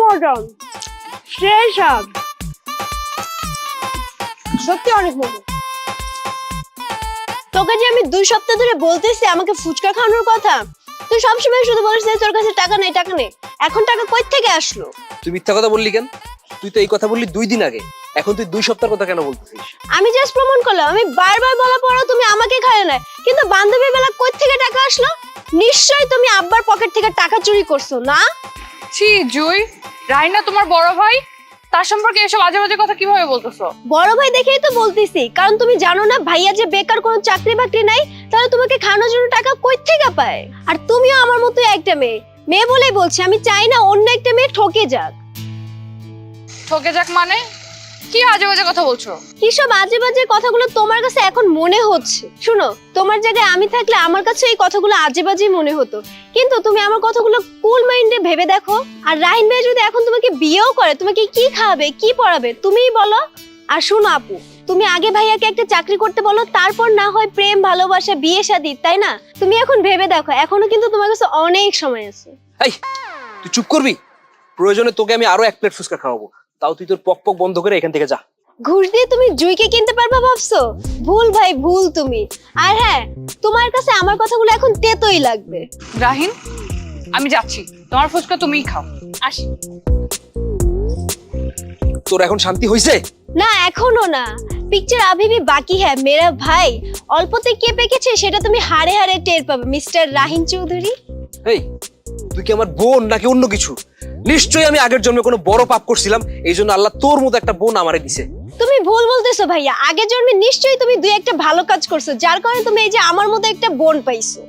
মজা, সেই স্বাদ, সত্যি অনেক মজা। তোকে যে আমি 2 সপ্তাহ ধরে বলতেছি আমাকে ফুচকা খাওয়ানোর কথা, তুই সবসময় শুধু বলিস যে তোর কাছে টাকা নেই টাকা নেই। এখন টাকা কই থেকে আসলো? তুই মিথ্যা কথা বললি কেন? তুই তো এই কথা বললি 2 দিন আগে, এখন তুই 2 সপ্তাহের কথা কেন বলতেছিস? আমি জাস্ট প্রমাণ করলাম, আমি বারবার বলা পরও তুমি আমাকে খায় না, কিন্তু বান্ধবীর বেলা কই থেকে টাকা আসলো? নিশ্চয়ই তুমি আব্বার পকেট থেকে টাকা চুরি করছো না? ছি জুই, রাইনা তোমার বড় ভাই, তার সম্পর্কে এসব আজে বাজে কথা কিভাবে বলতেছো? বড় ভাই দেখেই তো বলতেছি, কারণ তুমি জানো না ভাইয়া যে বেকার, কোনো চাকরি বাকরি নাই, তাহলে তোমাকে খাওয়ানোর জন্য টাকা কই থেকে পায়? আর তুমিও আমার মতো একটা মেয়ে বলেই বলছি, আমি চাই না অন্য একটা মেয়ে ঠকে যাক। ঠকে যাক মানে? কি আজে বাজে কথা বলছো? কিসব আজে বাজে কথাগুলো তোমার কাছে এখন মনে হচ্ছে? শুনো, তোমার জায়গায় আমি থাকলে আমার কাছে এই কথাগুলো আজে বাজে মনে হতো, কিন্তু তুমি আমার কথাগুলো কুল মাইন্ডে ভেবে দেখো। আর রাহিন ভাই যদি এখন তোমাকে বিয়েও করে, তোমাকে কি খাওয়াবে কি পড়াবে তুমিই বলো। আর শুনো আপু, তুমি আগে ভাইয়াকে একটা চাকরি করতে বলো, তারপর না হয় প্রেম ভালোবাসা বিয়ে শাদী, তাই না? তুমি এখন ভেবে দেখো, এখনো কিন্তু তোমার কাছে অনেক সময় আছে। এই তুই চুপ করবি? প্রয়োজনে তোকে আমি আরো 1 প্লেট ফুচকা খাওয়াবো, তাও তুই তোর পক পক বন্ধ করে এখান থেকে যা। ঘুষ দিয়ে তুমি জুইকে কিনতে পারবা ভাবছো? ভুল ভাই ভুল তুমি। আর হ্যাঁ, তোমার কাছে আমার কথাগুলো এখন তেতোই লাগবে। রাহিন, আমি যাচ্ছি, তোমার ফুচকা তুমিই খাও। আসি। তোর এখন শান্তি হইছে? না এখনো না, পিকচার আভি ভি বাকি হ্যাঁ মেরা ভাই। অল্পতে কে পেকেছে সেটা তুমি হাড়ে হাড়ে টের পাবে মিস্টার রাহিন চৌধুরী। এই তুই কি আমার বোন নাকি অন্য কিছু? নিশ্চয়ই আমি আগের জন্মে কোনো বড় পাপ করছিলাম, এই জন্য আল্লাহ তোর মতো একটা বোন আমারে দিছে। তুমি ভুল বলতেছো ভাইয়া, আগের জন্মে নিশ্চয়ই তুমি 2-1টা ভালো কাজ করছো, যার কারণে তুমি এই যে আমার মতো একটা বোন পাইছো।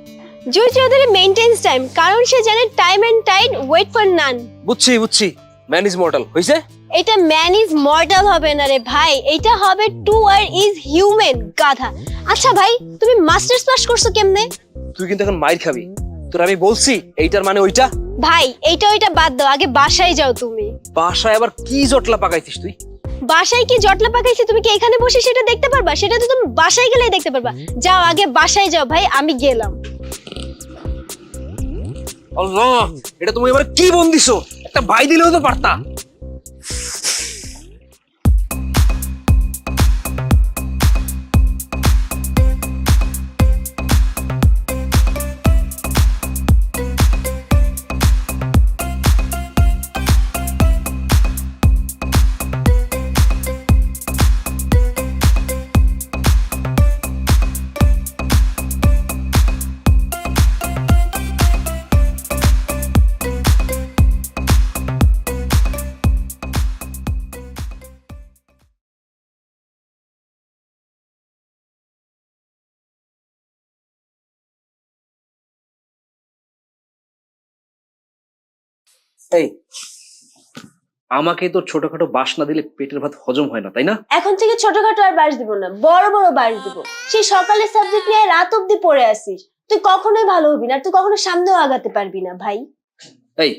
জুই চৌধুরী মেইনটেইনস টাইম, কারণ সে জানে time and tide wait for none. বুঝছি, ম্যান ইজ মর্টাল হইছে। এটা ম্যান ইজ মর্টাল হবে না রে ভাই, এটা হবে টু আর ইজ হিউম্যান গাধা। আচ্ছা ভাই, তুমি মাস্টার্স পাস করছো কেমনে? তুই কিন্তু এখন মাইর খাবি। তোর আমি বলছি এইটার মানে ওইটা। ভাই এইটা ওইটা বাদ দাও, আগে বাসায় যাও তুমি। বাসায় আবার কি জটলা পাকাইছিস তুই? বাসায় কি জটলা পাকাইছি তুমি কি এখানে বসে সেটা দেখতে পারবা? সেটা তো তুমি বাসায় গেলেই দেখতে পারবা। যাও আগে বাসায় যাও ভাই, আমি গেলাম। আল্লাহ, এটা তুমি এবার কি বোন দিছো? একটা ভাই দিলেও তো পারতা। এই আমাকে তো ছোটখাটো বাস না দিলে পেটের ভাত হজম হয় না, তাই না? এখন থেকে ছোটখাটো আর বাস দিব না, বড় বড় বাস দিব। সেই সকালের সাবজেক্ট নিয়ে রাত অব্দি পড়ে আসিস, তুই কখনোই ভালো হবি না, তুই কখনো সামনেও আগাতে পারবি না ভাই। এই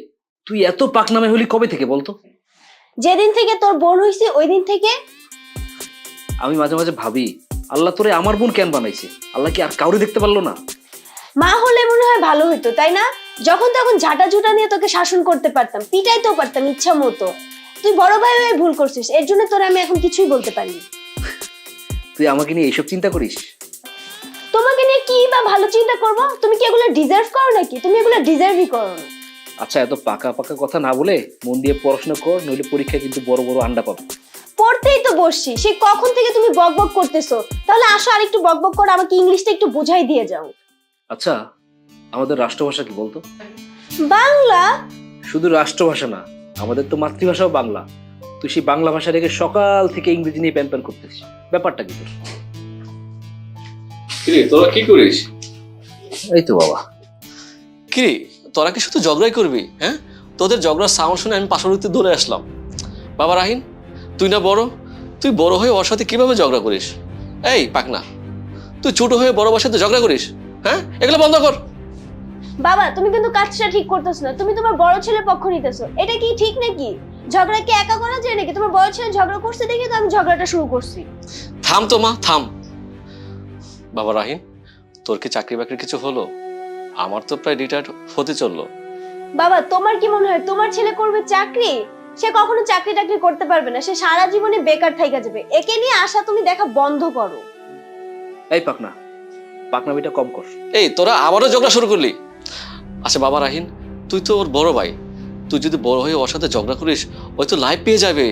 তুই এত পাকনামে হলি কবে থেকে বলতো? যেদিন থেকে তোর বোন হইছে ওই দিন থেকে। আমি মাঝে মাঝে ভাবি, আল্লাহ তোরে আমার বোন কেন বানাইছে? আল্লাহ কি আর কাউরে দেখতে পারলো না? মা হলে মনে হয় ভালো হইতো, তাই না? যখন তখন ঝাঁটা ঝুটা নিয়ে তোকে শাসন করতে পারতাম, পিটাইতেও পারতাম ইচ্ছা মতো। তুই বড় ভাই হয়ে ভুল করছিস, এর জন্য তোর আমি এখন কিছুই বলতে পারি। তুই আমাকে নিয়ে এইসব চিন্তা করিস? তোমাকে নিয়ে কি বা ভালো চিন্তা করব? তুমি কি এগুলো ডিজার্ভ করো নাকি? তুমি এগুলো ডিজার্ভই করো না। আচ্ছা, এত পাকা পাকা কথা না বলে মন দিয়ে পড়াশোনা কর, নইলে পরীক্ষায় কিন্তু বড় বড় আন্ডা পাবো। পড়তেই তো বসছি, সে কখন থেকে তুমি বকবক করতেছো। তাহলে আসো আরেকটু বকবক করে আমাকে ইংলিশটা একটু বুঝাই দিয়ে যাও। আচ্ছা, আমাদের রাষ্ট্রভাষা কি বলতো? বাংলা। শুধু রাষ্ট্রভাষা না, আমাদের তো মাতৃভাষাও বাংলা। তুই সেই বাংলা ভাষা রেখে সকাল থেকে ইংরেজি নিয়ে প্যান প্যান করতেছিস, ব্যাপারটা কি তোর? কিরে তোরা কি করিস? এই তো বাবা। কিরে তোরা কি শুধু ঝগড়াই করবি? হ্যাঁ, তোদের ঝগড়ার সাউন্ড শুনে আমি পাশাপাশি দৌড়ে আসলাম। বাবা রাহিন, তুই না বড়, তুই বড় হয়ে ওর সাথে কিভাবে ঝগড়া করিস? এই পাকনা, তুই ছোট হয়ে বড় সাথে ঝগড়া করিস? হ্যাঁ, এগুলো বন্ধ কর। বাবা তুমি কিন্তু কাজটা ঠিক করতেছো না, তুমি তোমার বড় ছেলের পক্ষ নিতেছো, এটা কি ঠিক নাকি? ঝগড়া কি একা করা যায় নাকি? তোমার বড় ছেলে ঝগড়া করছে দেখে তো আমি ঝগড়াটা শুরু করছি। থাম তো মা, থাম। বাবা রাহিন, তোর কি চাকরি বাকরি কিছু হলো? আমার তো প্রায় রিটায়ার্ড হতে চললো, বাবা তোমার কি মনে হয় তোমার ছেলে করবে চাকরি? সে কখনো চাকরি টাকরি করতে পারবে না, সে সারা জীবনে বেকার থাইকা যাবে। একে নিয়ে আশা তুমি দেখা বন্ধ করো। এই পাকনা, পাকনামিটা কম কর। এই তোরা আবারও ঝগড়া শুরু করলি। আচ্ছা বাবা রাহিন, তুই তো ওর বড় ভাই, তুই যদি বড় হয়ে ওর সাথে ঝগড়া করিস, ওই তো লাইফ পেয়ে যাবে,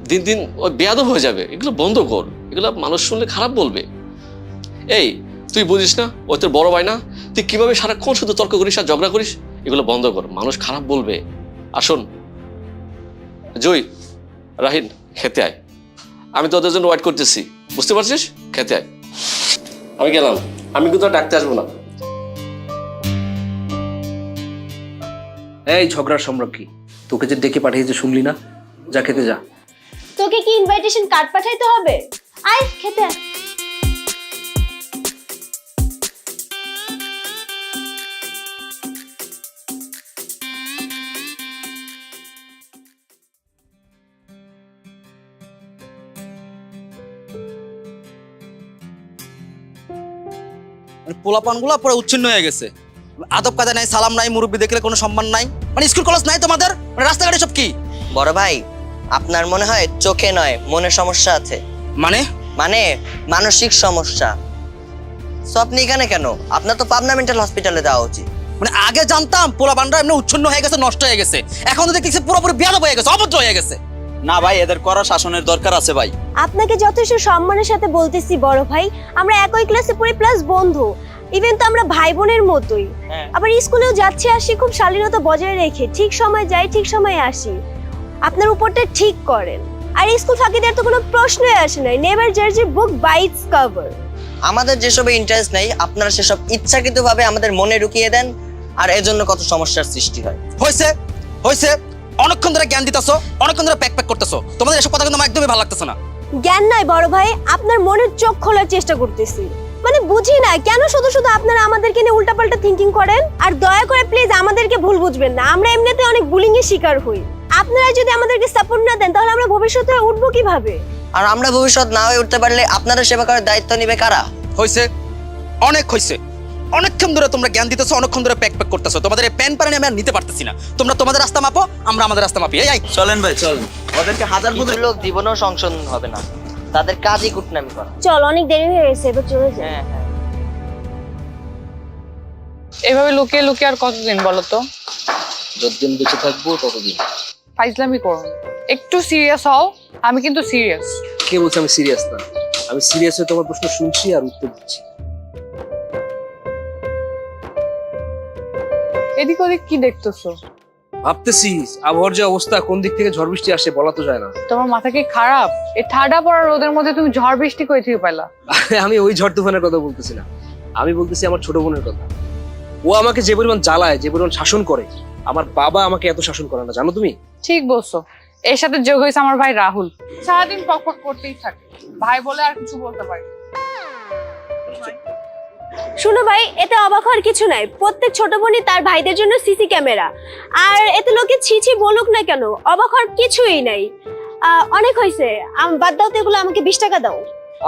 দিন দিন ওই বেয়াদব হয়ে যাবে। এগুলো বন্ধ কর, এগুলো মানুষ শুনলে খারাপ বলবে। এই তুই বুঝিস না ওই তোর বড় ভাই না? তুই কিভাবে সারাক্ষণ শুধু তর্ক করিস আর ঝগড়া করিস? এগুলো বন্ধ কর, মানুষ খারাপ বলবে। আসুন জয়, রাহিন খেতে আয়, আমি তোদের জন্য ওয়েট করতেছি, বুঝতে পারছিস? খেতে আয়। আমি গেলাম, আমি কিন্তু আর ডাকতে আসবো না। এই ঝগড়ার সম্রাট কি, তোকে যে ডেকে পাঠিয়েছে শুনলি না? যা খেতে যা। তোকে কি ইনভাইটেশন কার্ড পাঠাইতে হবে? আয় খেতে আয়। পোলাপান গুলা পুরো উচ্ছিন্ন হয়ে গেছে। আদব কায়দা নাই, সালাম নাই, মুরব্বী দেখলে কোনো সম্মান নাই। মানে স্কুল কলেজ নাই তোমাদের, মানে রাস্তাঘাটে সব কি? বড় ভাই, আপনার মনে হয় চোখে নয় মনে সমস্যা আছে। মানে মানে মানসিক সমস্যা। তো আপনি এখানে কেন? আপনার তো পাবনা মেন্টাল হসপিটালে যাওয়া উচিত। মানে আগে জানতাম পোলাপানরা এমনি উচ্ছন্ন হয়ে গেছে, নষ্ট হয়ে গেছে। এখন তো দেখতেছি পুরোপুরি বেয়াদব হয়ে গেছে, অভদ্র হয়ে গেছে। না ভাই, এদের কড়া শাসনের দরকার আছে ভাই। আপনাকে যথেষ্ট সম্মানের সাথে বলতেছি বড় ভাই, আমরা একই ক্লাসে পড়ি প্লাস বন্ধু, ইভেন তো আমরা ভাই বোনের মতোই। আবার স্কুলেও যাচ্ছি আসি খুব শালীনতা বজায় রেখে, ঠিক সময় যাই ঠিক সময়ে আসি। আপনার উপরটা ঠিক করেন। আর স্কুল ফাঁকি দেওয়ার তো কোনো প্রশ্নই আসে নাই। নেভার জাজ এ বুক বাই ইটস কভার। আমাদের যেসবে ইন্টারেস্ট নেই আপনারা সেসব ইচ্ছাকৃতভাবে আমাদের মনে ঢুকিয়ে দেন, আর এজন্য কত সমস্যার সৃষ্টি হয়। হয়েছে হয়েছে, অনেকক্ষণ ধরে জ্ঞান দিতেছো, অনেকক্ষণ ধরে প্যাক প্যাক করতেছো। তোমাদের এসব কথা কিন্তু আমার একদমই ভালো লাগতেছে না। জ্ঞান নাই বড় ভাই, আপনার মনের চোখ খোলার চেষ্টা করতেছি। মানে বুঝি না কেন শুধু শুধু আপনারা আমাদেরকে নিয়ে উল্টাপাল্টা থিঙ্কিং করেন। আর দয়া করে প্লিজ আমাদেরকে ভুল বুঝবেন না, আমরা এমনিতে অনেক বুলিং এর শিকার হই। আপনারা যদি আমাদেরকে সাপোর্ট না দেন তাহলে আমরা ভবিষ্যতে উঠবো কিভাবে? আর আমরা ভবিষ্যৎ না হয়ে উঠতে পারলে আপনারা সেবা করার দায়িত্ব নেবে কারা? হয়েছে, অনেক হয়েছে। অনেকক্ষণ ধরে তোমরা জ্ঞান দিতেছো, অনেকক্ষণ ধরে প্যাক প্যাক করতেছো। তোমাদের এই প্যান পানি আমি আর নিতে পারতেছি না। তোমরা তোমাদের রাস্তা মাপো, আমরা আমাদের রাস্তা মাপি। এই চলেন ভাই, চলেন। ওদেরকে হাজার কিছু লোক জীবনেও সংশোধন হবে না, তাদের কাজই কুটনামি করা। চল, অনেক দেরি হয়ে গেছে, এবার চলে যাই। হ্যাঁ হ্যাঁ। এভাবে লুকিয়ে লুকিয়ে আর কতদিন বলো তো? যতদিন বেঁচে থাকবো ততদিন। ফাইজলামি করো না। একটু সিরিয়াস হও, আমি কিন্তু সিরিয়াস। কে বলছে আমি সিরিয়াস না? আমি সিরিয়াস হয়ে তোমার প্রশ্ন শুনছি আর উত্তর দিচ্ছি। এদিক ওদিক কি দেখতেছো? ভাবতেছি আবহাওয়ার যে অবস্থা, কোন দিক থেকে ঝড় বৃষ্টি আসে বলা তো যায় না। তোমার মাথা কি খারাপ? এই ঠাডা পড়া রোদের মধ্যে তুমি ঝড় বৃষ্টি কই থেকে পাইলা? আমি ওই ঝড় তুফানের কথা বলতেছি না, আমি বলতেছি আমার ছোট বোনের কথা। ও আমাকে যে পরিমাণ জ্বালায়, যে পরিমাণ শাসন করে, আমার বাবা আমাকে এত শাসন করে না, জানো তুমি? ঠিক বলছো। এর সাথে যোগ হয়েছে আমার ভাই রাহুল, সারাদিন পকপক করতেই থাকে। ভাই বলে আর কিছু বলতে পারি না। শুনো ভাই, এতে অবাক হওয়ার কিছু নাই। প্রত্যেক ছোট বোনই তার ভাইদের জন্য সিসি ক্যামেরা। আর এতে লোকে ছি ছি বলুক না কেন, অবাক হওয়ার কিছুই নাই। অনেক হয়েছে, বাদ দাও তো এগুলো, আমাকে 20 টাকা দাও।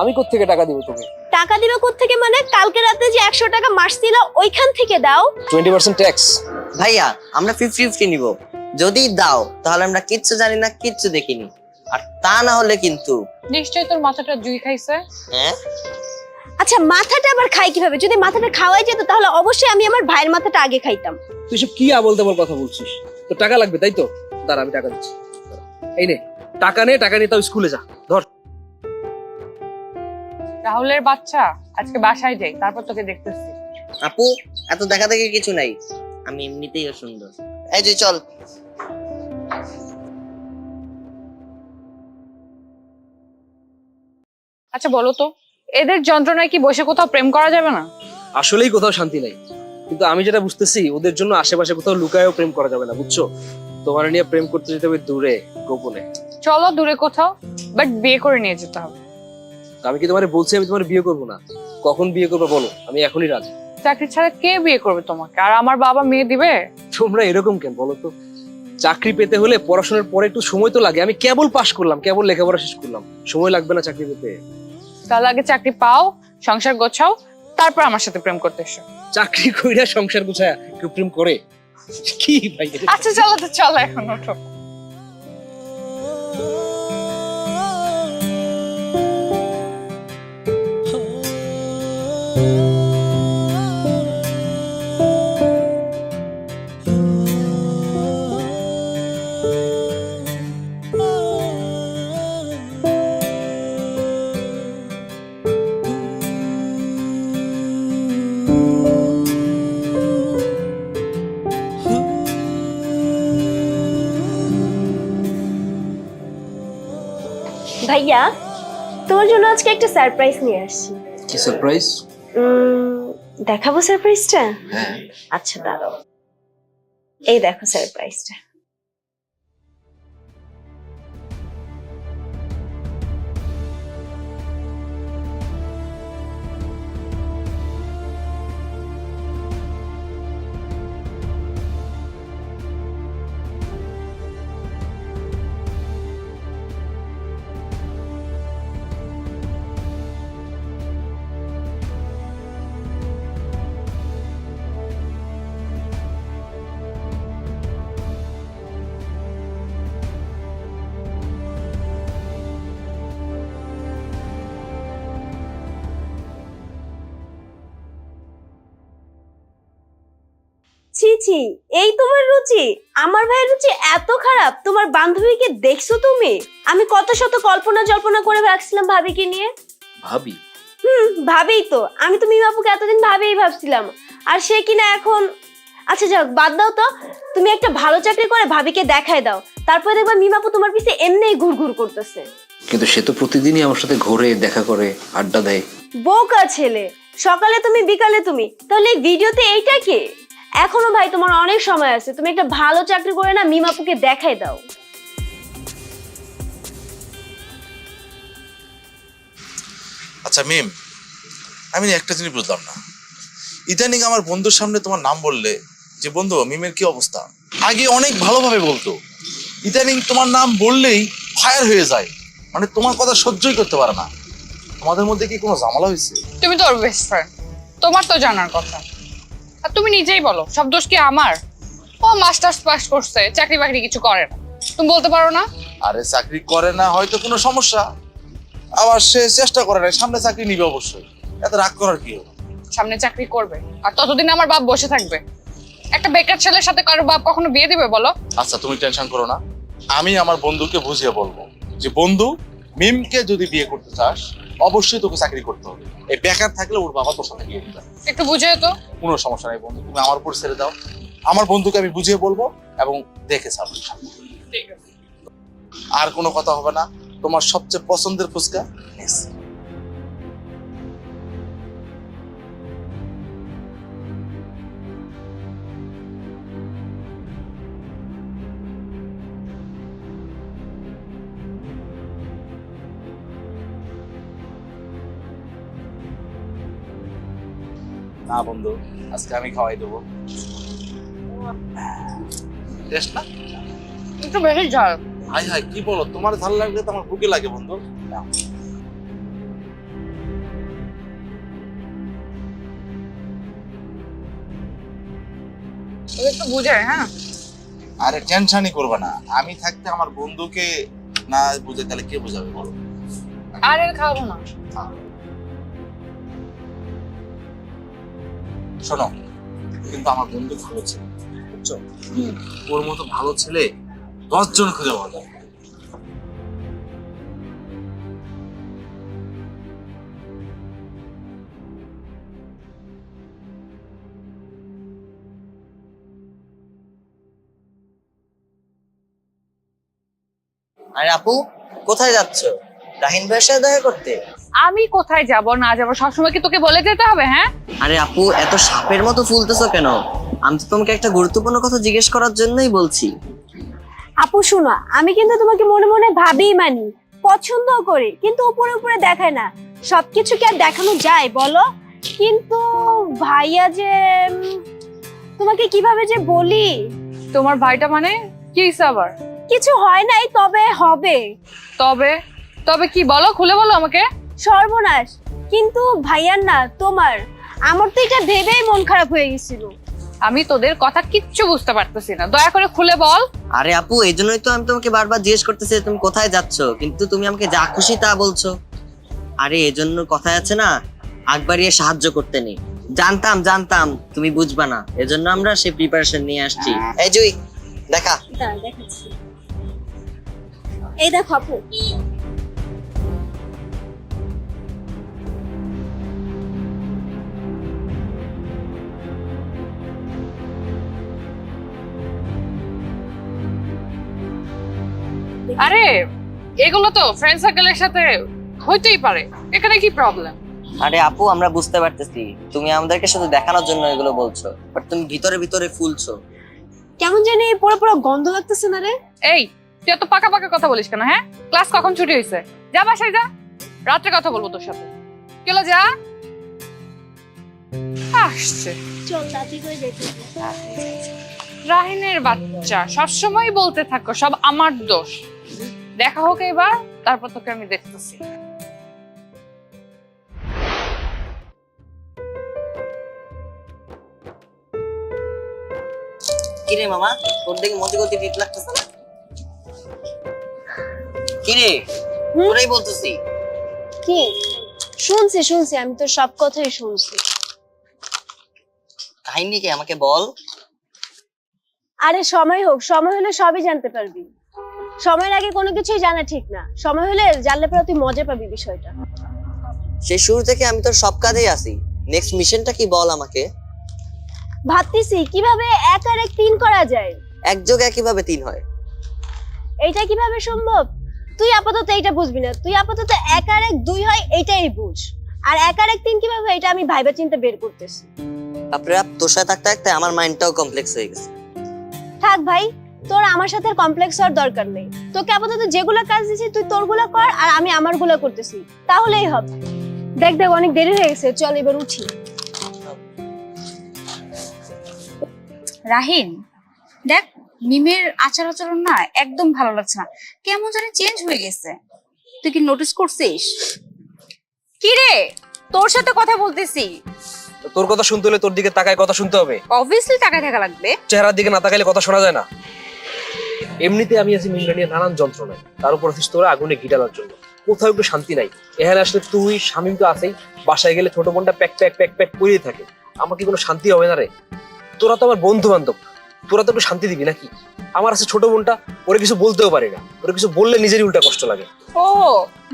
আমি কোত্থেকে টাকা দিব তোকে? টাকা দিবে কোত্থেকে মানে? কালকে রাতে যে 100 টাকা মারছিল ওইখান থেকে দাও। 20% ট্যাক্স। ভাইয়া, আমরা 50-50 নিব। যদি দাও তাহলে আমরা কিচ্ছু জানি না, কিচ্ছু দেখিনি। আর তা না হলে কিন্তু নিশ্চয়ই তোর মাথাটা জুই খাইছে। হ্যাঁ। আচ্ছা, মাথাটা আবার খাই কিভাবে? যদি মাথাটা খাওয়াই যেত তাহলে অবশ্যই আমি আমার ভাইয়ের মাথাটা আগে খাইতাম। তুই সব কি আবল তাবল কথা বলছিস? তো টাকা লাগবে তাই তো? দাঁড়া, আমি টাকা দিচ্ছি। এই নে টাকা, নে টাকা নিয়ে তাও স্কুলে যা। ধর। রাহুলের বাচ্চা, আজকে বাসায় যাই, তারপর তোকে দেখতেছি। আপু, এত দেখা দেখি কিছু নাই, আমি এমনিতেই সুন্দর। এই যে চল। আচ্ছা বলো তো, এদের যন্ত্রণায় কি বসে কোথাও প্রেম করা যাবে না? আসলেই কোথাও শান্তি নাই, কিন্তু আমি যেটা বুঝতেছি ওদের জন্য আশেপাশে কোথাও লুকায়ও প্রেম করা যাবে না, বুঝছো? তোমার নিয়ে প্রেম করতে যেতে হবে দূরে, গোপনে। চলো দূরে কোথাও, বাট বিয়ে করে নিয়ে যেতে হবে। আমি কি তোমারে বলছি আমি তোমার বিয়ে করবো না? কখন বিয়ে করবে বলো, আমি এখনই রাজি। চাকরি ছাড়া কে বিয়ে করবে তোমাকে? আর আমার বাবা মেয়ে দিবে? তোমরা এরকম কেন বলো তো? চাকরি পেতে হলে পড়াশোনার পরে একটু সময় তো লাগে। আমি কেবল পাশ করলাম, কেবল লেখাপড়া শেষ করলাম, সময় লাগবে না চাকরি পেতে? তাহলে আগে চাকরি পাও, সংসার গোছাও, তারপর আমার সাথে প্রেম করতে এসো। চাকরি কইরা সংসার গুছায়া কেউ প্রেম করে? কি ভাই আচ্ছা চলো তো, চলো এখন ওঠো। ভাইয়া, তোমার জন্য আজকে একটা সারপ্রাইজ নিয়ে আসছি। কি সারপ্রাইজ? দেখাবো সারপ্রাইজটা? হ্যাঁ। আচ্ছা দাঁড়াও, এই দেখো সারপ্রাইজটা। ছি ছি, এই তোমার রুচি? আমার ভাইয়ের রুচি এত খারাপ? তোমার বান্ধবীকে দেখছো তুমি? আমি কত শত কল্পনা জল্পনা করে রাখছিলাম ভাবিকে নিয়ে। ভাবি? ভাবেই তো, আমি তো মিমাপুকে এতদিন ভাবেই ভাবছিলাম, আর সে কিনা এখন। আচ্ছা যাক, বাদ দাও তো, তুমি একটা ভালো চাকরি করে ভাবিকে দেখায় দাও, তারপরে দেখবা মিমাপু তোমার পিছে এমনিই ঘুরঘুর করতেছে। কিন্তু সে তো প্রতিদিনই আমার সাথে ঘোরে, দেখা করে, আড্ডা দেয়। বোকা ছেলে, সকালে তুমি বিকালে তুমি, তাহলে এই ভিডিওতে এইটা কি? এখনো ভাই তোমার অনেক সময় আছে, তুমি একটা ভালো চাকরি করে না মিমাপুকে দেখাই দাও। আচ্ছা মিম, আমি না একটা জিনিস বুঝলাম না, ইদানিং আমার বন্ধুর সামনে তোমার নাম বললে যে বন্ধু মিমের কি অবস্থা, আগে অনেক ভালোভাবে বলতো, ইদানিং তোমার নাম বললেই ফায়ার হয়ে যায়, মানে তোমার কথা সহ্যই করতে পারে না। তোমাদের মধ্যে কি কোনো ঝামেলা হয়েছে? তুমি তো ওর বেস্ট ফ্রেন্ড, তোমার তো জানার কথা। আর তুমি নিজেই বলো, সব দোষ কি আমার? ও মাস্টার্স পাস করছে, চাকরি বাকরি কিছু করে না, তুমি বলতে পারো না? আরে চাকরি করে না হয়তো কোনো সমস্যা, আবার সে চেষ্টা করে না, সামনে চাকরি নিবে অবশ্যই, এত রাগ করার কি হবে? সামনে চাকরি করবে, আর ততদিন আমার বাপ বসে থাকবে? একটা বেকার ছেলের সাথে কারো বাপ কখনো বিয়ে দিবে বলো? আচ্ছা তুমি টেনশন করো না, আমি আমার বন্ধুকে বুঝিয়ে বলবো যে বন্ধু, মিমকে যদি বিয়ে করতে চাস অবশ্যই তোকে চাকরি করতে হবে, এই বেকার থাকলে ওর বাবা তোর সাথে বিয়ে দিবে। একটু বুঝিয়ে তো। কোনো সমস্যা নাই বন্ধু, তুমি আমার উপর ছেড়ে দাও, আমার বন্ধুকে আমি বুঝিয়ে বলবো এবং দেখে ছাড়বো। ঠিক আছে। আর কোনো কথা হবে না, তোমার সবচেয়ে পছন্দের ফুচকা yes। না বন্ধু, আজকে আমি খাওয়াই দেবো। টেস্ট না? একটু বেশি ঝাল। হাই হাই, কি বলো, তোমার ভালো লাগলে তো আমার ভুকে লাগে বন্ধু। নাও। একটু বুঝে, হ্যাঁ। আরে টেনশনই করবে না, আমি থাকতে আমার বন্ধুকে না বুঝে তাহলে কে বুঝাবে বলো? আরে খাবো না। শোনো, কিন্তু আমার বন্ধু ভালো ছেলে, বুঝছো? ওর মতো ভালো ছেলে 10 জন খুঁজে পাওয়া যায়। আরে আপু, কোথায় যাচ্ছ? রাহিন ভাইয়ের সাথে দেখা করতে? আমি কোথায় যাব না যাব সবসময় কি তোকে বলে যেতে হবে? হ্যাঁ আরে আপু, এত সাপের মতো ফুলতেছো কেন? আমি তো তোমাকে একটা গুরুত্বপূর্ণ কথা জিজ্ঞেস করার জন্যই বলছি। আপু শোনো, আমি কিন্তু তোমাকে মনে মনে ভাবিই মানি, পছন্দ করি, কিন্তু উপরে উপরে দেখায় না। সবকিছু কি আর দেখানো যায় বলো? কিন্তু ভাইয়া যে তোমাকে কিভাবে যে বলি। তোমার ভাইটা মানে কি আবার? কিছু হয় নাই, তবে হবে। তবে তবে কি বলো, খুলে বলো আমাকে। সর্বনাশ, কিন্তু ভাইয়ার না তোমার। আমার তো এটা ভেবেই মন খারাপ হয়ে গেছিল। আমি তোদের কথা কিচ্ছু বুঝতে পারতেছি না, দয়া করে খুলে বল। আরে আপু, এই জন্যই তো আমি তোমাকে বারবার জিজ্ঞেস করতেছি তুমি কোথায় যাচ্ছ, কিন্তু তুমি আমাকে যা খুশি তা বলছো। আরে এজন্য কথায় আছে না, আগ বাড়িয়ে সাহায্য করতে নেই। জানতাম তুমি বুঝবা না, এজন্য আমরা সেই প্রিপারেশন নিয়ে আসছি। এই জুই দেখা। দেখাচ্ছি, এই দেখো আপু। আরে এগুলো তো ফ্রেন্ড সার্কেলের সাথে হইতেই পারে, এখানে কি প্রবলেম? আরে আপু, আমরা বুঝতে পারতেছি তুমি আমাদেরকে শুধু দেখানোর জন্য এগুলো বলছো, বাট তুমি ভিতরে ভিতরে ফুলছো। কেমন জানি পুরো পুরো গন্ধ লাগতেছে না রে? এই তুই এত পাকা পাকা কথা বলিস কেন? হ্যাঁ, ক্লাস কখন ছুটি হয়েছে? যা বাসায় যা, রাত্রে কথা বলবো তোর সাথে। কেলো যা। আসছে চল তাড়াতাড়ি করে যেতে। রাহিনের বাচ্চা, সবসময় বলতে থাকো সব আমার দোষ। দেখা হোক এবার, তারপর তোকে আমি দেখতেছি। কিরে মামা, তোর দেখে মতি গতি ঠিক লাগতেছে না? কিরে, তোরাই বলতেছি। কি শুনছি, আমি তো সব কথাই শুনছি। কাহিনী কি আমাকে বল। আরে সময় হোক, সময় হলে সবই জানতে পারবি। সময়ের আগে কোনো কিছুই জানা ঠিক না, সময় হলে জানলে পরে তুই মজা পাবি বিষয়টা। সেই শুরু থেকে আমি তোর সব কাজেই আছি, নেক্সট মিশনটা কি বল আমাকে। ভাবতেছি কিভাবে 1 আর 1 3 করা যায়। 1 যোগ 1 কিভাবে 3 হয়? এইটা কিভাবে সম্ভব? তুই আপাতত এইটা বুঝবি না, তুই আপাতত 1 আর 1 2 হয় এইটাই বুঝ। আর 1 আর 1 3 কিভাবে, এটা আমি ভাইবা চিন্তা বের করতেছি। তারপরে তোর সাথে থাকতে থাকতে আমার মাইন্ডটাও কমপ্লেক্স হয়ে গেছে। থাক ভাই, তোর আমার সাথে কমপ্লেক্স হওয়ার দরকার নেই। তোকে আপাতত যেগুলো কাজ দিছি তুই তোরগুলো কর, আর আমি আমারগুলো করতেছি, তাহলেই হবে। দেখ অনেক দেরি হয়ে গেছে, চল এবার উঠি। রাহিন, দেখ মিমের আচার আচরণ না একদম ভালো লাগছে না, কেমন জানি চেঞ্জ হয়ে গেছে। তুই কি নোটিস করছিস? কি রে, তোর সাথে কথা বলতেছি, তোর কথা শুনতে হলে তোর দিকে তাকায় কথা শুনতে হবে। অবভিয়াসলি তাকায় থাকা লাগবে। চেহারার দিকে না তাকাইলে কথা শোনা যায় না। এমনিতে আমি আছি মিমরা নিয়ে নানান যন্ত্রণায়, তার উপর আছিস তোরা আগুনে গিটালার জন্য। কোথাও একটু শান্তি নাই। এখানে আসলে তুই শামিম তো আছেই, বাসায় গেলে ছোট বোনটা প্যাক প্যাক প্যাক প্যাক করেই থাকে। আমার কি কোনো শান্তি হবে না রে? তোরা তো আমার বন্ধু বান্ধব, তোরা তো একটু শান্তি দিবি নাকি? আমার আছে ছোট বোনটা, ওরে কিছু বলতেও পারি না, ওরে কিছু বললে নিজেরই উল্টা কষ্ট লাগে। ও,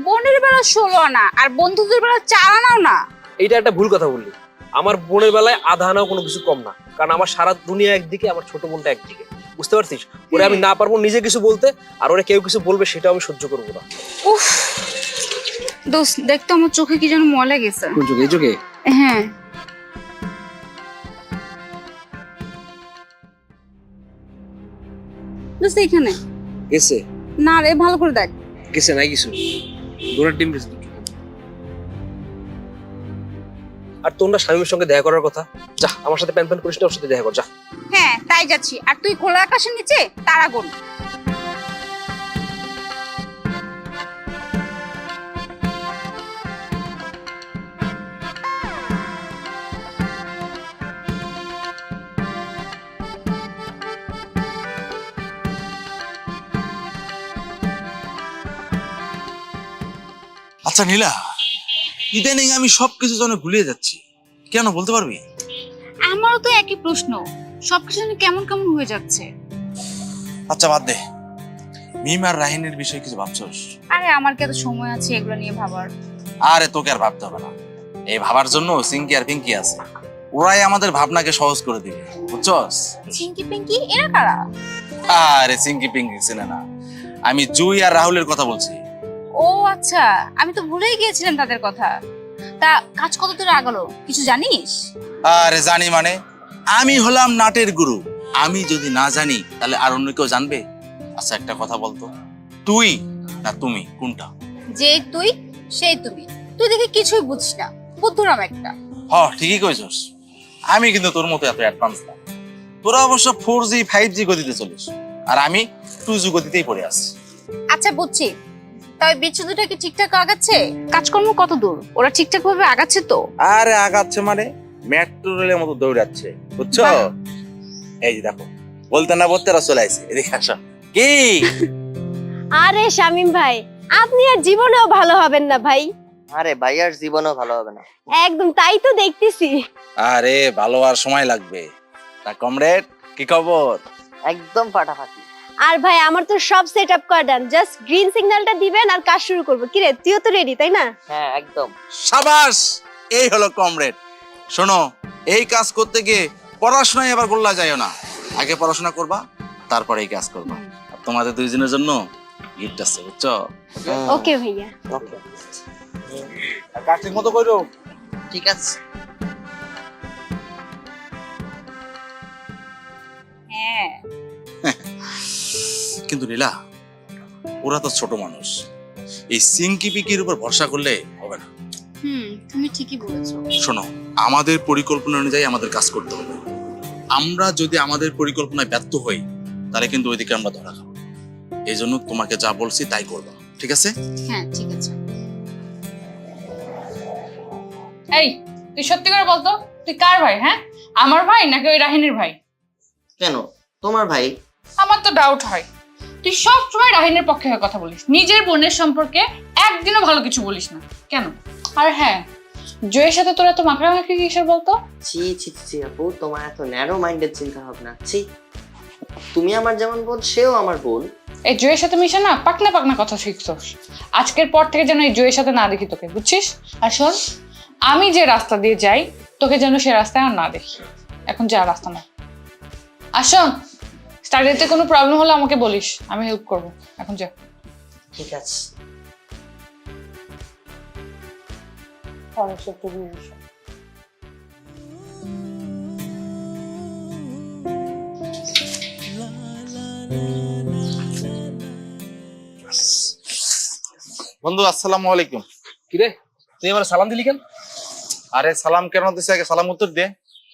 বোনের বেলা 16 আনা আর বন্ধুদের বেলা 4 আনাও না। এইটা একটা ভুল কথা বললি। আমার বোনের বেলায় আধা আনাও কোনো কিছু কম না, কারণ আমার সারা দুনিয়া একদিকে, আমার ছোট বোনটা একদিকে। বুঝতে পারছিস? ওরে আমি না পারবো নিজে কিছু বলতে, আর ওরে কেউ কিছু বলবে সেটাও আমি সহ্য করবো না। উফ দোস্ত, দেখ তো আমার চোখে কি যেন ময়লা গেছে। এই চোখে? হ্যাঁ, দোস্ত এখানে গেছে? না রে, ভালো করে দেখ। গেছে নাই কিছু, ডোনার ডিম গেছে। আর তোমরা স্বামীর সঙ্গে দেখা করার কথা, যা আমার সাথে প্যান প্যান করিস না, ওর সাথে দেখা কর যা। হ্যাঁ তাই যাচ্ছি, আর তুই খোলা আকাশের নিচে তারা গোল। আচ্ছা নীলা, ইদানিং আমি সবকিছু যেন ভুলিয়ে যাচ্ছি, কেন বলতে পারবি? আমারও তো একই প্রশ্ন, সবকিছু যেন কেমন কেমন হয়ে যাচ্ছে। আচ্ছা বাদ দে, মিম আর রাহিনের বিষয়ে কিছু ভাবছস? আরে আমার কি এত সময় আছে এগুলো নিয়ে ভাবার? আরে তোকে আর ভাবতে হবে না, এই ভাবার জন্য সিঙ্কি আর পিঙ্কি আছে, ওরাই আমাদের ভাবনাকে সহজ করে দিবে, বুঝছস? চিঙ্কি পিঙ্কি এরা কারা? আরে সিঙ্কি পিঙ্কি চেনে না, আমি জুই আর রাহুলের কথা বলছি। ও আচ্ছা, আমি তো ভুলেই গিয়েছিলাম তাদের কথা। তা কাজ কত দূর আগালো কিছু জানিস? আরে জানি মানে, আমি হলাম নাটের গুরু, আমি যদি না জানি তাহলে আর অন্য কেউ জানবে? আচ্ছা একটা কথা বলতো, তুই না তুমি কোনটা? যে তুই সেই তুমি, তুই দেখে কিছুই বুঝিস না, বুদ্ধুরাম একটা। হ ঠিকই কইছস, আমি কিন্তু তোর মতো এত অ্যাডভান্স না। তোরা অবশ্য 4G 5G গতিতে চলিস, আর আমি 2G গতিতেই পড়ে আছি। আচ্ছা বুঝছি, তবে বিচ্ছু দুটা কি ঠিকঠাক আগাচ্ছে? কাজকর্ম কত দূর, ওরা ঠিকঠাক ভাবে আগাচ্ছে তো? আরে আগাচ্ছে মানে মেট্রো রেলের মতো দৌড়াচ্ছে, বুঝছো? বাহ। এই যে দেখো, বলতে না বলতে ওরা চলে আসে, এদিকে আসো। কি আরে শামিম ভাই, আপনি আর জীবনেও ভালো হবেন না ভাই। আরে ভাইয়ার জীবনও ভালো হবে না। একদম তাই তো দেখতেছি। আরে ভালো আর সময় লাগবে। তা কমরেড, কি খবর? একদম ফাটাফাটি। আর ভাই আমার তো সব সেট আপ করা ডান, জাস্ট গ্রিন সিগন্যালটা দিবেন আর কাজ শুরু করবো। কি রে, তুইও তো রেডি তাই না? হ্যাঁ একদম। সাবাস, এই হলো কমরেড। শোনো, এই কাজ করতে গিয়ে পড়াশোনায় এবার গোল্লা যায় না। আগে পড়াশোনা করবা, তারপরে এই কাজ করবা। আর তোমাদের দুইজনের জন্য গিফট আছে, বুঝছো? ওকে ভাইয়া। ওকে, কাজ ঠিক মতো করো। ঠিক আছে। হ্যাঁ কিন্তু নীলা, ওরা তো ছোট মানুষ, এই সিঙ্কি পিকির উপর ভরসা করলে হবে না। তুমি ঠিকই বলেছো। শোনো, আমাদের পরিকল্পনা অনুযায়ী আমাদের কাজ করতে হবে। আমরা যদি আমাদের পরিকল্পনায় ব্যর্থ হই, তাহলে কিন্তু ওইদিকে আমরা ধরা খাবো। এই জন্য তোমাকে যা বলছি তাই করবা, ঠিক আছে? হ্যাঁ ঠিক আছে। এই, তুই সত্যি করে বলতো, তুই কার ভাই? হ্যাঁ, আমার ভাই নাকি ওই রাহিনীর ভাই? কেন, তোমার ভাই। আমার তো ডাউট হয়, তুই সব সময় রাহিনীর পক্ষে হয়ে কথা বলিস, নিজের বোনের সম্পর্কে একদিনও ভালো কিছু বলিস না কেন? আর হ্যাঁ, জয়ের সাথে তোরা তো মাখরামাখি কিসের বলতো? ছি ছি ছি আপু, তোমার এত ন্যারো মাইন্ডেড চিন্তা ভাবনা। ছি, তুমি আমার যেমন বোন, সেও আমার বোন। এই জয়ের সাথে মিশে না পাকনা পাকনা কথা শিখছস। আজকের পর থেকে যেন এই জয়ের সাথে না দেখি তোকে, বুঝছিস? আর শোন, আমি যে রাস্তা দিয়ে যাই তোকে যেন সে রাস্তায় আর না দেখি। এখন যা, রাস্তা না। আর শোন, স্টাডিতে কোনো প্রবলেম হলে আমাকে বলিস, আমি হেল্প করবো। এখন যা। ঠিক আছে। বন্ধু, আসসালামু আলাইকুম। কিরে, তুই আমার সালাম দিলি কেন? আরে সালাম কেন দিছে, আগে সালাম উত্তর দে।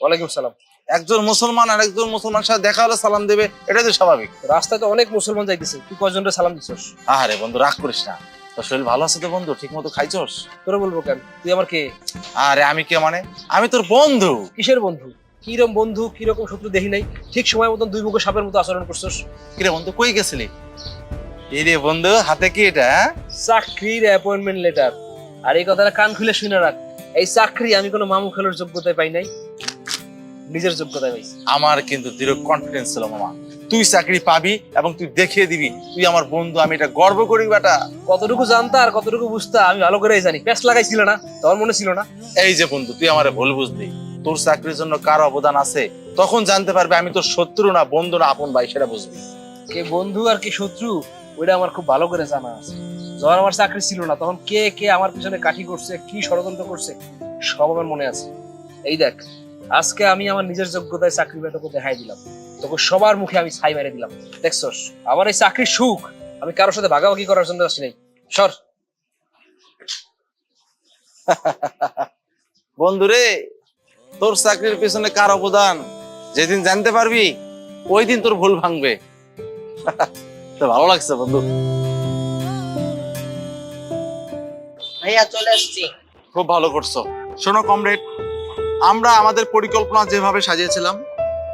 ওয়ালাইকুম সালাম। একজন মুসলমান আর একজন মুসলমানের সাথে দেখা হলে সালাম দেবে, এটাই তো স্বাভাবিক। রাস্তায় তো অনেক মুসলমান যাইতেছে, তুই কয়জনরে সালাম দিছস? আরে বন্ধু, রাগ করিস না। তোর শরীর ভালো আছে তো বন্ধু? ঠিক মতো খাইছস? তোরা বলবো কেন, তুই আমার কে? আরে আমি কে মানে? আমি তোর বন্ধু। কিসের বন্ধু? কিরকম বন্ধু, কিরকম শত্রু দেখি নাই। ঠিক সময় মতন দুই মুখো সাপের মতো আচরণ করছস। কিরে বন্ধু, কই গেছিলি? এই রে বন্ধু, হাতে কি এটা? হ্যাঁ, চাকরির অ্যাপয়েন্টমেন্ট লেটার। আর এই কথাটা কান খুলে শুনে রাখ, এই চাকরি আমি কোনো মামু খেলোর যোগ্যতায় পাই নাই, নিজের যোগ্যতায় পাইছি। আমার কিন্তু দৃঢ় কনফিডেন্স ছিল মামা, তুই চাকরি পাবি এবং তুই দেখিয়ে দিবি তুই আমার বন্ধু। আমি এটা গর্ব করি বেটা। কতটুকু জানতা আর কতটুকু বুঝতা আমি ভালো করেই জানি। প্যাস লাগাইছিল না, তোর মনে ছিল না? এই যে বন্ধু, তুই আমারে ভুল বুঝলি। তোর চাকরির জন্য কার অবদান আছে তখন জানতে পারবে আমি তোর শত্রু না বন্ধু না আপন ভাই, সেটা বুঝবি। কে বন্ধু আর কে শত্রু ওইটা আমার খুব ভালো করে জানা আছে। যখন আমার চাকরি ছিল না তখন কে কে আমার পিছনে কাঠি করছে, কি ষড়যন্ত্র করছে, সব আমার মনে আছে। এই দেখ, আজকে আমি আমার নিজের যোগ্যতায় চাকরি তোকে দেখাই দিলাম, তোকে সবার মুখে আমি ছাই মেরে দিলাম। দেখছস, আমার এই চাকরির সুখ আমি কারোর সাথে ভাগাভাগি করার জন্য আসি নাই। সর। বন্ধু রে, তোর চাকরির পিছনে কার অবদান যেদিন জানতে পারবি ওই দিন তোর ভুল ভাঙবে। তো ভালো লাগছে বন্ধু। ভাইয়া চলে আসছি। খুব ভালো করছো। শোনো কমরেড, আমরা আমাদের পরিকল্পনা যেভাবে সাজিয়েছিলাম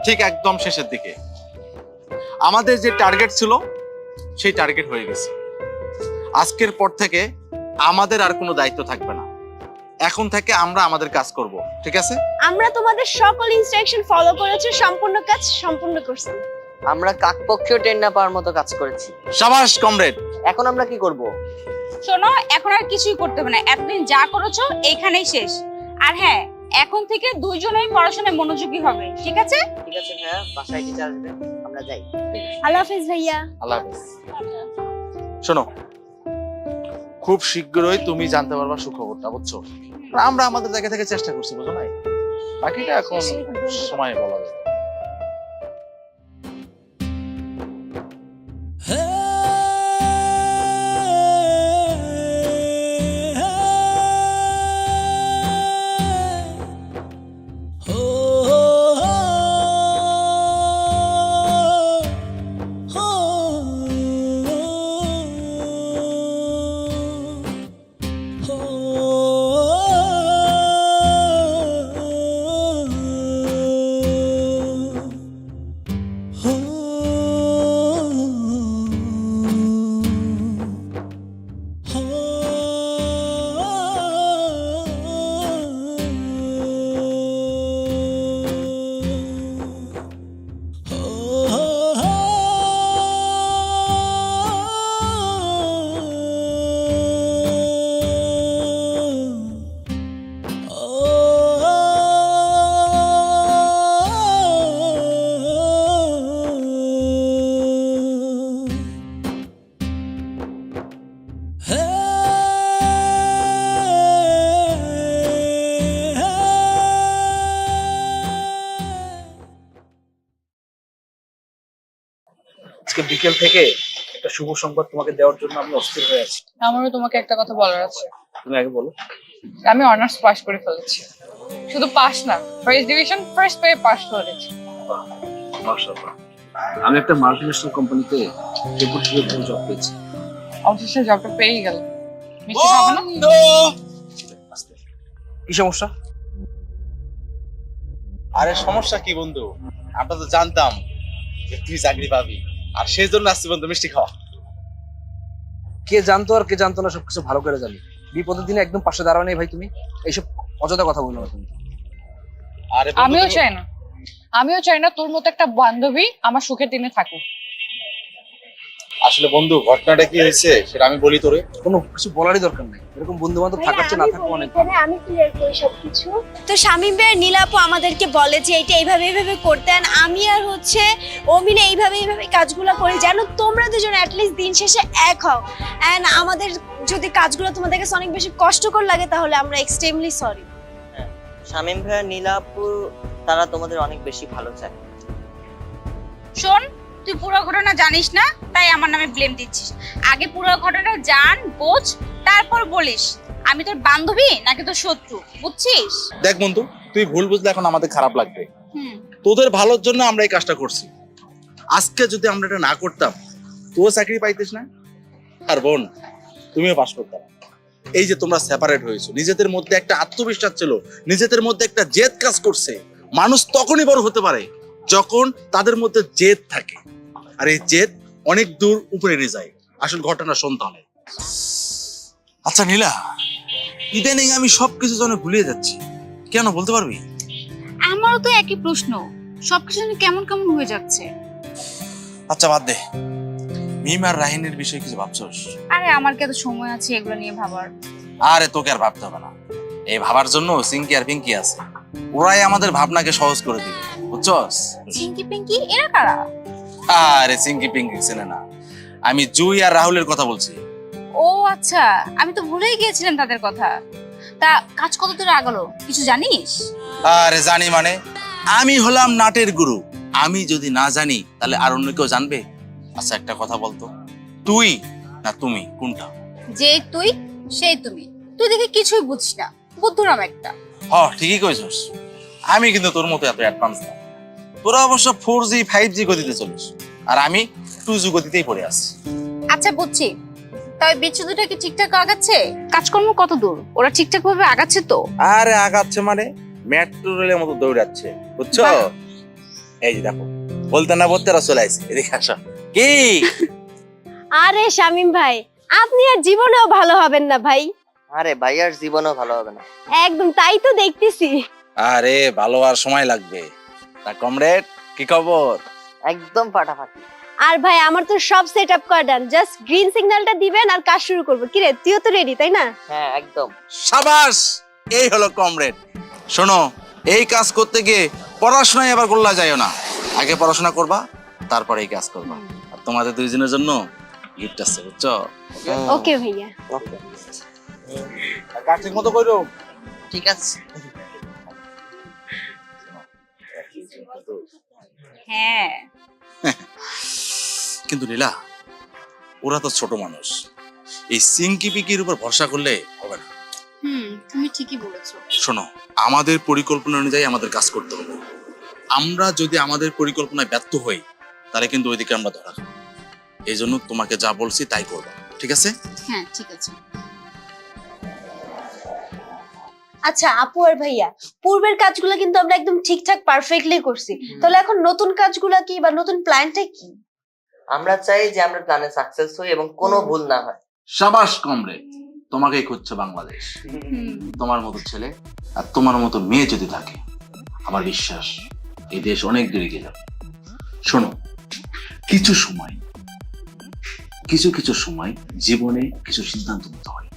ঠিক একদম শেষের দিকে। আমাদের যে টার্গেট ছিল সেই টার্গেট হয়ে গেছে। আজকের পর থেকে আমাদের আর কোনো দায়িত্ব থাকবে না। এখন থেকে আমরা আমাদের কাজ করব, ঠিক আছে? আমরা তোমাদের সকল ইনস্ট্রাকশন ফলো করেছি, সম্পূর্ণ কাজ সম্পূর্ণ করছি। আমরা কাকপক্ষেও টেন না পাওয়ার মতো কাজ করেছি। সাবাস কমরেড। এখন আমরা কি করব? শোনো, এখন আর কিছুই করতে হবে না, এতদিন যা করেছো এইখানেই শেষ। আর হ্যাঁ, এখন থেকে দুইজনেই পড়াশোনায় মনোযোগী হবে, ঠিক আছে? ঠিক আছে ভাইয়া, বাসায় টিচার আসবে, আমরা যাই। আল্লাহ হাফেজ ভাইয়া। আল্লাহ হাফেজ। শোনো, খুব শীঘ্রই তুমি জানতে পারবা সুখবরটা, বুঝছো? আমরা আমাদের জায়গা থেকে চেষ্টা করছি, বুঝো নাই? বাকিটা এখন সময় বলা যাবে। আজকে বিকেল থেকে একটা শুভ সংবাদ তোমাকে দেওয়ার জন্য আমি অস্থির হয়ে আছি। আমারও তোমাকে একটা কথা বলার আছে। তুমি আগে বলো। আমি অনার্স পাস করে ফেলেছি। শুধু পাস না, ফার্স্ট ডিভিশন ফার্স্ট পেয়ে পাস করেছি। মাশাআল্লাহ। আমি একটা মাল্টিন্যাশনাল কোম্পানিতে ডেপুটি জব পেয়েছি। অবশেষে জবটা পেয়েই গেল। মিষ্টি খাবো না? কি সমস্যা? আরে সমস্যা কি বন্ধু, আমরা তো জানতাম যে তুই চাকরি পাবি, আর সেই জন্য আসছি বন্ধু মিষ্টি খাওয়া। কে জানতো আর কে জানতো না সবকিছু ভালো করে জানি। বিপদের দিনে একদম পাশে দাঁড়াও নেই ভাই তুমি। এইসব অযথা কথা বলো না তুমি। আরে আমিও চাই না তোর মতো একটা বান্ধবী আমার সুখের দিনে থাকুক। আসলে বন্ধু ঘটনাটা কি হয়েছে সেটা আমি বলি তোরে। কোনো কিছু বলারই দরকার নেই। এরকম বন্ধু বান্ধব থাকার চেয়ে না থাকা অনেক ভালো। আমি ক্লিয়ার করি সবকিছু। তো শামীম ভাই আর নীলা আপু আমাদেরকে বলে যে এটা এইভাবে এইভাবে করতে, and আমি আর হচ্ছে অমিনা এইভাবে এইভাবে কাজগুলো করি যেন তোমরা দুজন অ্যাটলিস্ট দিন শেষে এক হও। এন্ড আমাদের যদি কাজগুলো তোমাদের কাছে অনেক বেশি কষ্টকর লাগে তাহলে আমরা এক্সট্রিমলি সরি। শামীম ভাইয়া নীলা আপু তারা তোমাদের অনেক বেশি ভালো চায়। শোন, তুই পুরো ঘটনা জানিস না, তাই আমার নামে ব্লেম দিচ্ছিস। আগে পুরো ঘটনা জান, বোঝ, তারপর বলিস আমি তোর বান্ধবী নাকি তোর শত্রু, বুঝছিস? দেখ বন্ধু, তুই ভুল বুঝলে এখন আমাদের খারাপ লাগবে। হুম। তোদের ভালোর জন্য আমরা এই কাজটা করছি। আজকে যদি আমরা এটা না করতাম, তুইও চাকরি পাইতিস না, আর বোন তুমিও পাস করতাম। এই যে তোমরা সেপারেট হয়েছো, নিজেদের মধ্যে একটা আত্মবিশ্বাস ছিল, নিজেদের মধ্যে একটা জেদ কাজ করছে। মানুষ তখনই বড় হতে পারে যখন তাদের মধ্যে জেদ থাকে, আর এই জেদ অনেক দূর উপরে নিয়ে যায়। আসল ঘটনা সন্তানে। আচ্ছা নীলা, ইদানিং আমি সবকিছু যেন ভুলিয়ে যাচ্ছি, কেন বলতে পারবি? আমারও তো একই প্রশ্ন, সবকিছু যেন কেমন কেমন হয়ে যাচ্ছে। আচ্ছা বাদ দে, মিম আর রাহিনের বিষয়ে কিছু ভাবছস? আরে আমার কি এত সময় আছে এগুলো নিয়ে ভাবার? আরে তোকে আর ভাবতে হবে না, এই ভাবার জন্য সিঙ্কি আর পিঙ্কি আছে। ওরাই আমাদের ভাবনাকে সহজ করে দিবে, বুঝছস? চিঙ্কি পিঙ্কি এরা কারা? আরে সিঙ্কি পিঙ্কি চেনে না, আমি জুই আর রাহুলের কথা বলছি। ও আচ্ছা, আমি তো ভুলেই গিয়েছিলাম তাদের কথা। তা কাজ কত দূর আগালো কিছু জানিস? আরে জানি মানে, আমি হলাম নাটের গুরু। আমি যদি না জানি তাহলে আর অন্য কেউ জানবে? আচ্ছা একটা কথা বলতো, তুই না তুমি কোনটা? যে তুই সেই তুমি। তুই দেখে কিছুই বুঝিস না, বুদ্ধুরাম একটা। ঠিকই কইছস, আমি কিন্তু তোর মতো এত অ্যাডভান্স না। তোরা অবশ্য 4G 5G গতিতে চলিস, আর আমি 2G গতিতেই পড়ে আছি। আচ্ছা বুঝছি, তবে বিচ্ছু দুটা কি ঠিকঠাক আগাচ্ছে? কাজকর্ম কত দূর? ওরা ঠিকঠাক ভাবে আগাচ্ছে তো? আরে আগাচ্ছে মানে মেট্রো রেলের মতো দৌড়াচ্ছে, বুঝছো? বাহ। এই যে দেখো, বলতে না বলতে ওরা চলে আসছে। এদিকে আসো। কি আরে শামীম ভাই, আপনি আর জীবনেও ভালো হবেন না ভাই। আরে ভাইয়ার জীবনও ভালো হবে না। একদম তাই তো দেখতেছি। আরে ভালো আর সময় লাগবে। তা কমরেড, কি খবর? একদম ফাটাফাটি। আর ভাই আমার তো সব সেট আপ করা ডান, জাস্ট গ্রিন সিগন্যালটা দিবেন আর কাজ শুরু করবো। কি রে, তুইও তো রেডি তাই না? হ্যাঁ একদম। সাবাস, এই হলো কমরেড। শোনো, এই কাজ করতে গিয়ে পড়াশোনায় আবার গোল্লা যায়ও না। আগে পড়াশোনা করবা, তারপরে এই কাজ করবা। আর তোমাদের দুইজনের জন্য গিফট আছে, বুঝছো? ওকে ভাইয়া। ওকে, কাজ ঠিক মতো করো। ঠিক আছে। হ্যাঁ। কিন্তু নীলা, ওরা তো ছোট মানুষ, এই সিঙ্কি পিকির উপর ভরসা করলে হবে না। তুমি ঠিকই বলেছো। শোনো, আমাদের পরিকল্পনা অনুযায়ী আমাদের কাজ করতে হবে। আমরা যদি আমাদের পরিকল্পনায় ব্যর্থ হই তাহলে কিন্তু ওইদিকে আমরা ধরা খাবো। এই জন্য তোমাকে যা বলছি তাই করবা, ঠিক আছে? হ্যাঁ ঠিক আছে। আচ্ছা আপু আর ভাইয়া, পূর্বের কাজগুলো কিন্তু আমরা একদম ঠিকঠাক পারফেক্টলি করছি, তাহলে এখন নতুন কাজগুলো কি বা নতুন প্ল্যানটা কি? আমরা চাই যে আমরা প্ল্যানে সাকসেস হই এবং কোনো ভুল না হয়। সাবাস কমরেড, তোমাকেই খুঁজছে বাংলাদেশ। তোমার মতো ছেলে আর তোমার মতো মেয়ে যদি থাকে, আমার বিশ্বাস এই দেশ অনেক দূরে এগিয়ে যাবে। শোনো, কিছু সময় জীবনে কিছু সিদ্ধান্ত নিতে হয়,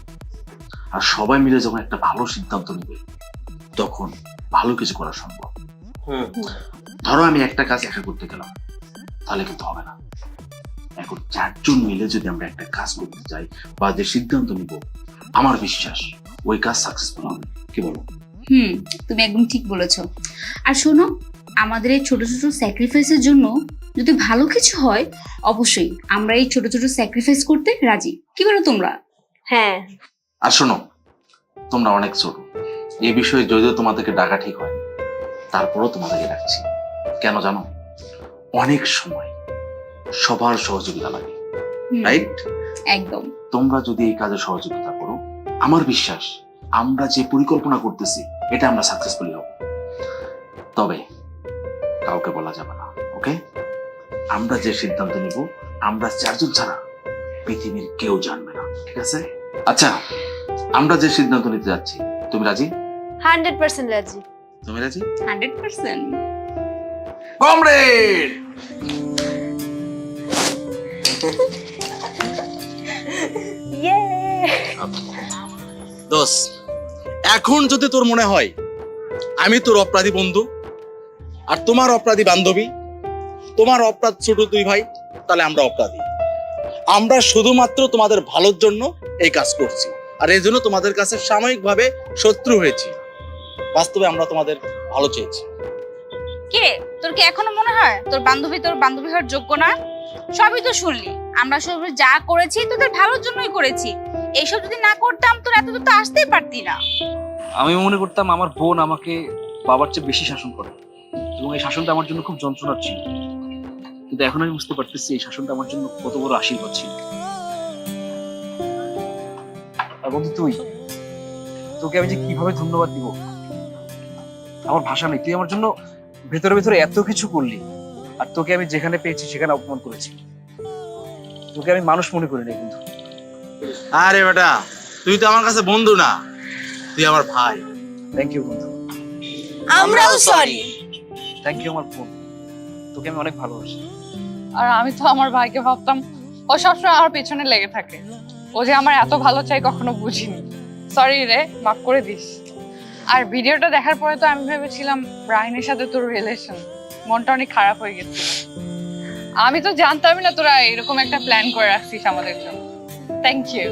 আর সবাই মিলে যখন একটা ভালো সিদ্ধান্ত নেবে তখন ভালো কিছু করা সম্ভব। ধরো আমি একটা কাজ একা করতে গেলাম, তাহলে কিন্তু হবে না। এখন 4 জন মিলে যদি আমরা একটা কাজ করতে চাই বা যে সিদ্ধান্ত নিব, আমার বিশ্বাস ওই কাজ সাকসেসফুল হবে। কি বলো? তুমি একদম ঠিক বলেছো। আর শোনো, আমাদের এই ছোট ছোট স্যাক্রিফাইসের জন্য যদি ভালো কিছু হয়, অবশ্যই আমরা এই ছোট ছোট স্যাক্রিফাইস করতে রাজি। কি বলো তোমরা? হ্যাঁ, আর শোনো, তোমরা অনেক ছোট, এই বিষয়ে যদিও তোমাদেরকে ডাকা ঠিক হয়, তারপরও তোমাদেরকে ডাকছি। কেন জানো? অনেক সময় সবার সহযোগিতা লাগে, রাইট? একদম। তোমরা যদি এই কাজে সহযোগিতা করো, আমার বিশ্বাস আমরা যে পরিকল্পনা করতেছি এটা আমরা সাকসেসফুলি হব। তবে কাউকে বলা যাবে না, ওকে? আমরা যে সিদ্ধান্ত নিব, আমরা 4 জন ছাড়া পৃথিবীর কেউ জানবে না, ঠিক আছে? আচ্ছা, আমরা যে সিদ্ধান্ত নিতে যাচ্ছি, তুমি রাজি? 100% রাজি। তুমি রাজি? 100%। কমরেড! দোস্ত, এখন যদি তোর মনে হয় আমি তোর অপরাধী বন্ধু আর তোমার অপরাধী বান্ধবী, তোমার অপরাধ ছোট 2 ভাই, তাহলে আমরা অপরাধী। আমরা শুধুমাত্র তোমাদের ভালোর জন্য এই কাজ করছি, আর এই জন্য তোমাদের কাছে সাময়িকভাবে শত্রু হয়েছি। বাস্তবে আমরা তোমাদের ভালো চেয়েছি। কি রে, তোর কি এখনো মনে হয় তোর বান্ধবী হওয়ার যোগ্য না? সবই তো শুনলি, আমরা সব যা করেছি তোদের ভালোর জন্যই করেছি। এইসব যদি না করতাম তোর এত দূর তো আসতেই পারতি না। আমি মনে করতাম আমার বোন আমাকে বাবার চেয়ে বেশি শাসন করে, এবং এই শাসনটা আমার জন্য খুব যন্ত্রণার ছিল। কিন্তু এখন আমি বুঝতে পারতেছি এই শাসনটা আমার জন্য কত বড় আশীর্বাদ ছিল। আর বন্ধু, তোকে আমি যে কিভাবে ধন্যবাদ দিব আমার ভাষা নেই। তুই আমার জন্য ভেতরে ভেতরে এত কিছু করলি, আর তোকে আমি যেখানে পেয়েছি সেখানে অপমান করেছি। তোকে আমি মানুষ মনে করি না কিন্তু। আরে বেটা, তুই তো আমার কাছে বন্ধু না, তুই আমার ভাই। থ্যাংক ইউ বন্ধু। আমরাও সরি। থ্যাংক ইউ আমার বোন, তোকে আমি অনেক ভালোবাসি। আর আমি তো আমার ভাইকে ভাবতাম ও সবসময় আমার পেছনে লেগে থাকে। ও যে আমার এত ভালো চাই কখনো বুঝিনি। সরি রে, মাফ করে দিস। আর ভিডিওটা দেখার পরে তো আমি ভেবেছিলাম রাহিনের সাথে তোর রিলেশন, মনটা অনেক খারাপ হয়ে গেছে। আমি তো জানতামই না তোরা এরকম একটা প্ল্যান করে রাখছিস আমাদের জন্য। Thank you.